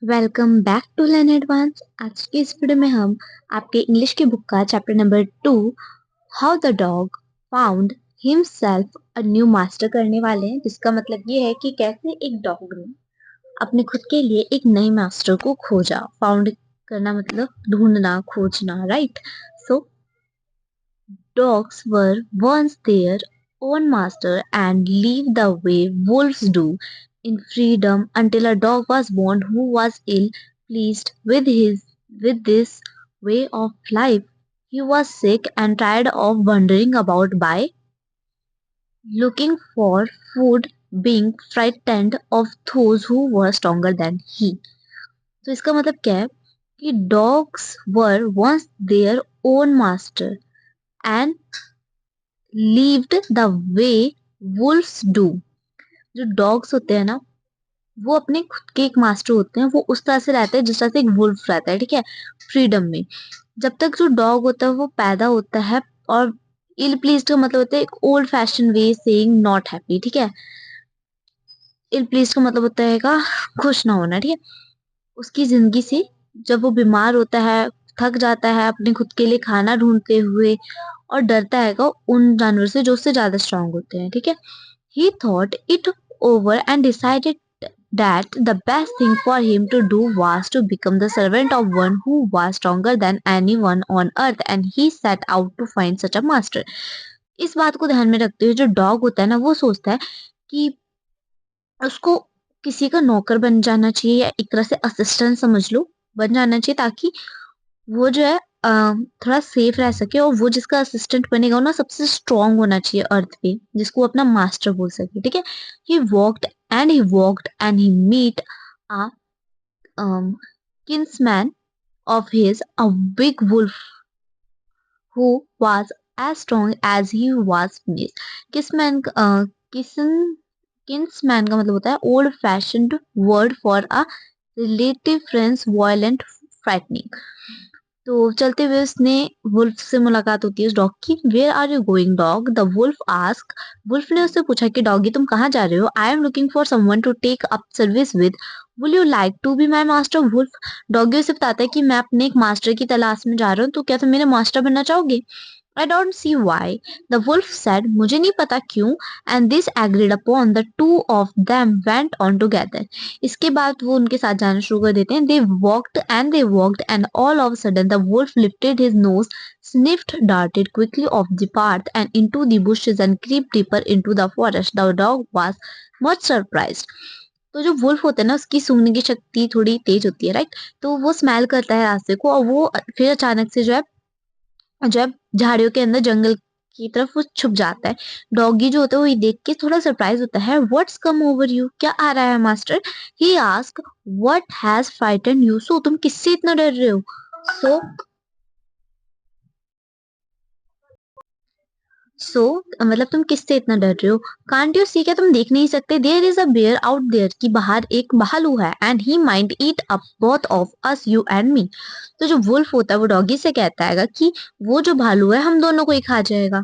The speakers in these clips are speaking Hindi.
Welcome back to learn advance. आज की इस वीडियो में हम आपके इंग्लिश की बुक का chapter number 2 how the dog found himself a new master करने वाले हैं, जिसका मतलब ये है कि कैसे एक डॉग ने अपने खुद के लिए एक नई मास्टर को खोजा। फाउंड करना मतलब ढूंढना, खोजना, right? So dogs were once their own master and lived the way wolves do, in freedom, until a dog was born who was ill pleased with this way of life. He was sick and tired of wandering about by looking for food, being frightened of those who were stronger than he. तो इसका मतलब क्या है कि dogs were once their own master and lived the way wolves do. जो डॉग्स होते हैं ना, वो अपने खुद के एक मास्टर होते हैं। वो उस तरह से रहते हैं जिस तरह से एक वुल्फ रहता है, ठीक है, फ्रीडम में। जब तक जो डॉग होता है वो पैदा होता है, और इल प्लीज्ड का मतलब होता है एक old fashion way saying not happy, ठीक है। इल प्लीज्ड का मतलब होता है का खुश ना होना, ठीक है। उसकी जिंदगी से जब वो बीमार होता है, थक जाता है अपने खुद के लिए खाना ढूंढते हुए, और डरता है उन जानवर से जो उससे ज्यादा स्ट्रांग होते हैं, ठीक है। He thought it over and decided that the best thing for him to do was to become the servant of one who was stronger than anyone on earth, and he set out to find such a master. इस बात को ध्यान में रखते हुए जो डॉग होता है ना, वो सोचता है कि उसको किसी का नौकर बन जाना चाहिए, या एक तरह से असिस्टेंट समझ लो, बन जाना चाहिए, ताकि वो जो है थोड़ा सेफ रह सके। और वो जिसका असिस्टेंट बनेगा वो ना सबसे स्ट्रांग होना चाहिए अर्थ पे, जिसको वो अपना मास्टर बोल सके, ठीक है। He walked and he meet a kinsman of his, a big wolf who was as strong as he was fierce. Kinsman किसन किन्समैन का मतलब होता है old fashioned word for a relative friends, violent, frightening. तो चलते हुए उसने वुल्फ से मुलाकात होती है उस डॉग की। Where are you going dog, the wolf ask. Wolf ने उससे पूछा कि डॉगी तुम कहाँ जा रहे हो। I am looking for someone to take up service with, will you like to be my master. Wolf doggy उसे बताता है कि मैं अपने एक मास्टर की तलाश में जा रहा हूँ, तो क्या तुम मेरे मास्टर बनना चाहोगे। I don't see why, the wolf said, मुझे नहीं पता क्यों। And this agreed upon, the two of them went on together. इसके बाद वो उनके साथ जाना शुरू कर देते हैं। They walked and all of a sudden the wolf lifted his nose, sniffed, darted quickly off the path and into the bushes and crept deeper into the forest. The dog was much surprised. तो जो वुल्फ होता है ना, उसकी सूंघने की शक्ति थोड़ी तेज होती है, राइट। तो वो स्मेल करता है रास्ते को, और वो फिर अचानक से जो है जब झाड़ियों के अंदर जंगल की तरफ वो छुप जाता है। डॉगी जो होता है वो ये देख के थोड़ा सरप्राइज होता है। व्हाट्स कम ओवर यू, क्या आ रहा है master. He ask what has frighten you, so तुम किससे इतना डर रहे हो। सो सो मतलब तुम किससे इतना डर रहे हो। कांट यू सी, क्या तुम देख नहीं सकते। There is a bear out there, की बाहर एक भालू है। And he might eat up both of us, you and me. तो जो वुल्फ होता है वो डॉगी से कहता है कि वो जो भालू है हम दोनों को ही खा जाएगा।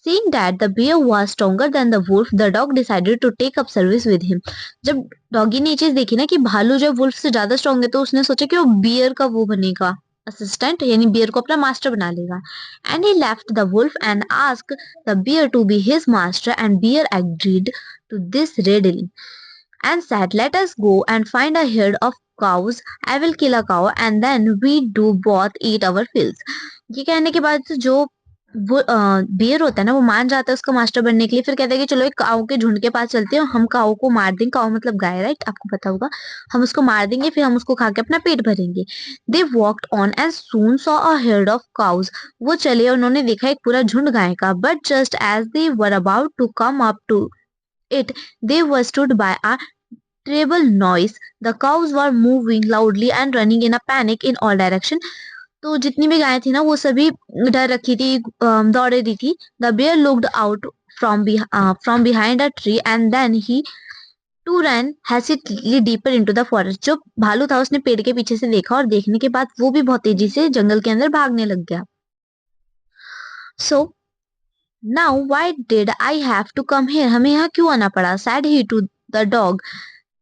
Seeing that the bear was stronger than the wolf, the dog decided to take up service with him. जब डॉगी ने ये चीज देखी ना कि भालू जो है वुल्फ से ज्यादा स्ट्रांग है, तो उसने सोचा कि वो बियर का वो बनेगा, असिस्टेंट, यानी बियर को अपना मास्टर बना लेगा। And he left the wolf and asked the bear to be his master, and bear agreed to this readily and said, let us go and find a herd of cows. I will kill a cow and then we do both eat our fills. ये कहने के बाद जो वो बियर होता है ना, वो मान जाता है उसका मास्टर बनने के लिए। फिर कहता है कि चलो एक काऊ के झुंड के पास चलते हैं, हम काऊ को मार देंगे। काऊ मतलब गाय, राइट, आपको पता होगा। हम उसको मार देंगे, फिर हम उसको खा के अपना पेट भरेंगे। They walked on and soon saw a herd of cows. वो चले और उन्होंने देखा एक पूरा झुंड गाय का। But just as they were about to come up to it, they were stood by a terrible noise. The cows were moving loudly and running in a panic in all direction. तो जितनी भी गायें थी ना, वो सभी डर रखी थी, दौड़ रही थी। The bear looked out from behind a tree and then he too ran hastily deeper into the forest. जो भालू था उसने पेड़ के पीछे से देखा, और देखने के बाद वो भी बहुत तेजी से जंगल के अंदर भागने लग गया। So now why did I have to come here? हमें यहाँ क्यों आना पड़ा? Said he to the dog.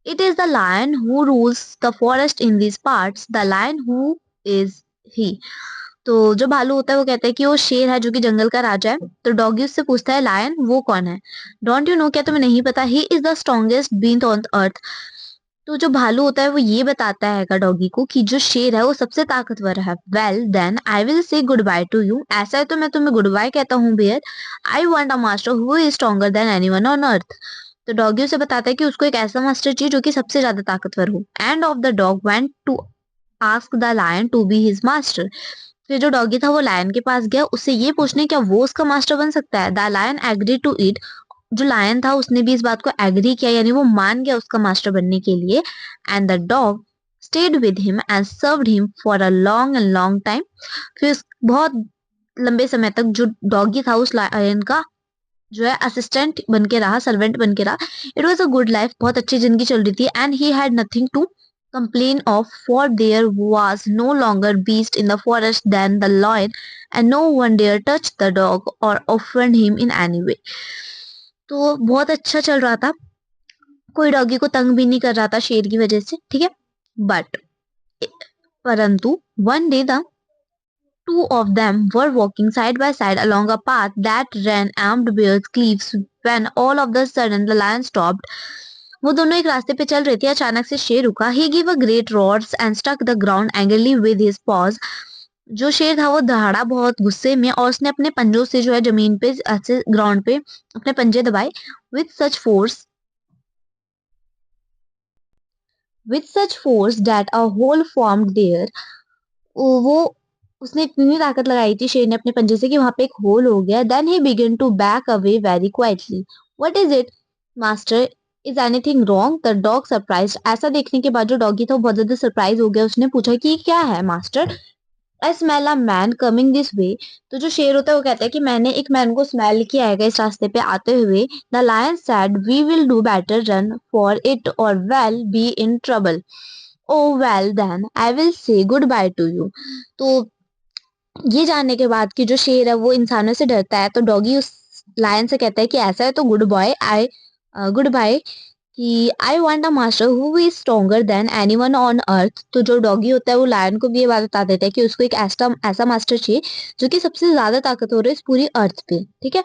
It is the lion who rules the forest in this parts, the lion who is he. तो जो भालू होता है वो कहता है कि वो शेर है जो कि जंगल का राजा है। तो डॉगी उससे पूछता है लायन वो कौन है? डोंट यू नो, क्या तुम्हें नहीं पता? He is the strongest being on earth. तो जो भालू होता है वो ये बताता है डॉगी को कि जो शेर है वो सबसे ताकतवर है। Well then I will say good bye to you, ऐसा है तो मैं तुम्हें गुड बाय कहता हूँ bear. I want a master who is stronger than anyone on earth. तो डॉगी उसे बताता है कि उसको एक ऐसा मास्टर चाहिए जो कि सबसे ज्यादा ताकतवर हो। And off the dog went to ask the lion to be his master. फिर जो डॉगी था वो लायन के पास गया उससे ये पूछने क्या वो उसका मास्टर बन सकता है। The lion agree to it. जो लायन था उसने भी इस बात को एग्री किया, यानी वो मान गया उसका मास्टर बनने के लिए। And the dog state with him and served him for a long and long time. फिर बहुत लंबे समय तक जो डॉगी था उस लायन का जो है असिस्टेंट बन के रहा, सर्वेंट बन के रहा। It was a good life, बहुत अच्छी जिंदगी चल रही थी। And he had nothing to complain of, for there was no longer beast in the forest than the lion, and no one dare touch the dog or offend him in any way। तो बहुत अच्छा चल रहा था, कोई डॉगी को तंग भी नहीं कर रहा था शेर की वजह से, ठीक है। बट परंतु one day the two of them were walking side by side along a path that ran armed bears cliffs when all of the sudden the lion stopped। वो दोनों एक रास्ते पे चल रहे थे, अचानक से शेर रुका। He gave a great roar and struck the ground angrily with his paws। जो शेर था वो दहाड़ा बहुत गुस्से में और उसने अपने पंजों से जो है जमीन पे ऐसे ग्राउंड पे अपने पंजे दबाए। with such force with such force that a hole formed there। वो उसने इतनी ताकत लगाई थी शेर ने अपने पंजे से कि वहां पे एक होल हो गया। Then he began to back away very quietly. What is it master, is anything wrong? The dog surprise. ऐसा देखने के बाद जो डॉगी था वो बहुत ज्यादा सरप्राइज हो गया। उसने पूछा कि क्या है master? I smell a man coming this way. तो जो शेर होता है वो कहता है कि मैंने एक मैन को स्मेल किया है इस रास्ते पे आते हुए। The lion said we will do better run for it or we'll be in trouble. Oh well then I will say good bye to you. तो ये जानने के बाद कि जो शेर है वो इंसानों से डरता है, तो डॉगी उस लायन से कहता है कि ऐसा है तो गुड बाय कि आई want a master who is stronger than anyone on earth. तो जो डॉगी होता है वो लायन को भी ये बात बता देता है कि उसको एक ऐसा ऐसा मास्टर चाहिए जो कि सबसे ज्यादा ताकतवर है इस पूरी अर्थ पे, ठीक है।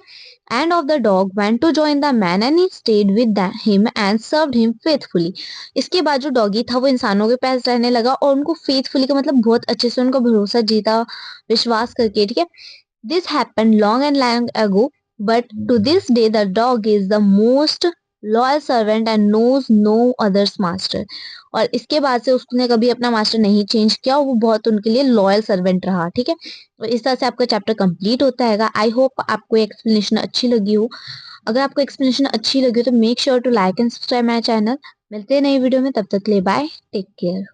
And off the dog went to join the man and he stayed with him and served him faithfully. इसके बाद जो डॉगी था वो इंसानों के पास रहने लगा और उनको फेथफुली का मतलब बहुत अच्छे से उनका भरोसा जीता, विश्वास करके, ठीक है। This happened long and long ago, but to this day the dog is the most loyal servant and knows no others master. और इसके बाद से उसने कभी अपना मास्टर नहीं चेंज किया, वो बहुत उनके लिए लॉयल सर्वेंट रहा, ठीक है। और इस तरह से आपका चैप्टर कंप्लीट होता है। आई होप आपको एक्सप्लेनेशन अच्छी लगी हो। अगर आपको एक्सप्लेनेशन अच्छी लगी हो तो make sure to like and subscribe my channel. मिलते हैं नई वीडियो में, तब तक के लिए बाय, टेक केयर।